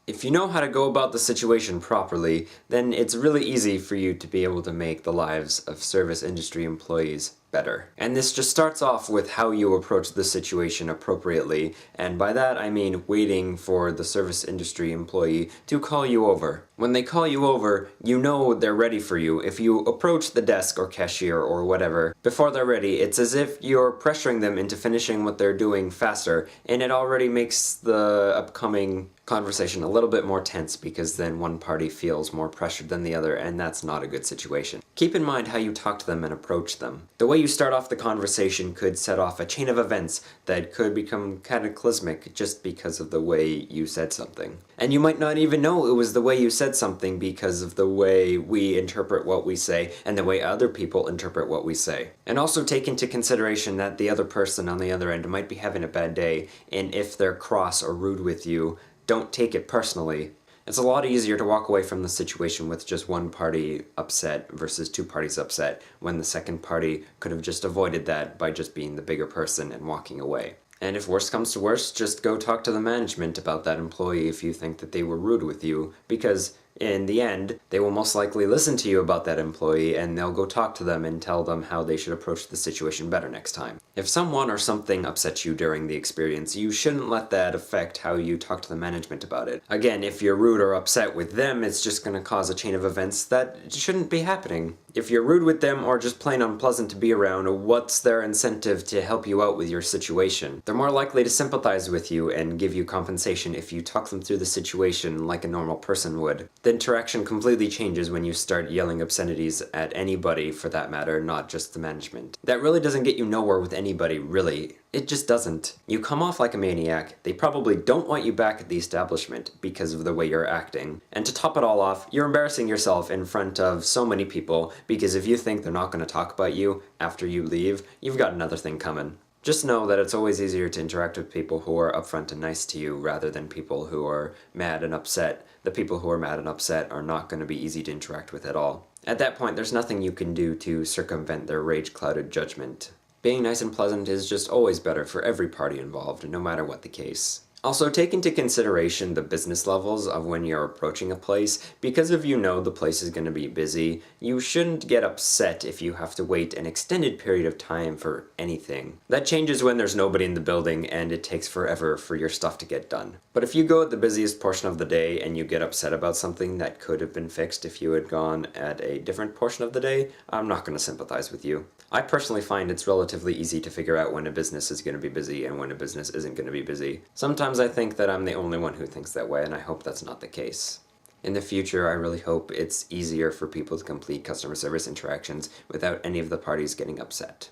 If you know how to go about the situation properly, then it's really easy for you to be able to make the lives of service industry employees better. And this just starts off with how you approach the situation appropriately, and by that I mean waiting for the service industry employee to call you over. When they call you over, you know they're ready for you. If you approach the desk or cashier or whatever before they're ready, it's as if you're pressuring them into finishing what they're doing faster, and it already makes the upcoming conversation a little bit more tense because then one party feels more pressured than the other, and that's not a good situation. Keep in mind how you talk to them and approach them. The way you start off the conversation could set off a chain of events that could become cataclysmic just because of the way you said something. And you might not even know it was the way you said something because of the way we interpret what we say and the way other people interpret what we say. And also take into consideration that the other person on the other end might be having a bad day, and if they're cross or rude with you, don't take it personally. It's a lot easier to walk away from the situation with just one party upset versus two parties upset, when the second party could have just avoided that by just being the bigger person and walking away. And if worst comes to worst, just go talk to the management about that employee if you think that they were rude with you, because in the end, they will most likely listen to you about that employee, and they'll go talk to them and tell them how they should approach the situation better next time. If someone or something upsets you during the experience, you shouldn't let that affect how you talk to the management about it. Again, if you're rude or upset with them, it's just going to cause a chain of events that shouldn't be happening. If you're rude with them or just plain unpleasant to be around, what's their incentive to help you out with your situation? They're more likely to sympathize with you and give you compensation if you talk them through the situation like a normal person would. The interaction completely changes when you start yelling obscenities at anybody, for that matter, not just the management. That really doesn't get you nowhere with anybody, really. It just doesn't. You come off like a maniac, they probably don't want you back at the establishment because of the way you're acting. And to top it all off, you're embarrassing yourself in front of so many people, because if you think they're not going to talk about you after you leave, you've got another thing coming. Just know that it's always easier to interact with people who are upfront and nice to you rather than people who are mad and upset. The people who are mad and upset are not going to be easy to interact with at all. At that point, there's nothing you can do to circumvent their rage-clouded judgment. Being nice and pleasant is just always better for every party involved, no matter what the case. Also, take into consideration the business levels of when you're approaching a place, because if you know the place is going to be busy, you shouldn't get upset if you have to wait an extended period of time for anything. That changes when there's nobody in the building and it takes forever for your stuff to get done. But if you go at the busiest portion of the day and you get upset about something that could have been fixed if you had gone at a different portion of the day, I'm not going to sympathize with you. I personally find it's relatively easy to figure out when a business is going to be busy and when a business isn't going to be busy. Sometimes I think that I'm the only one who thinks that way, and I hope that's not the case. In the future, I really hope it's easier for people to complete customer service interactions without any of the parties getting upset.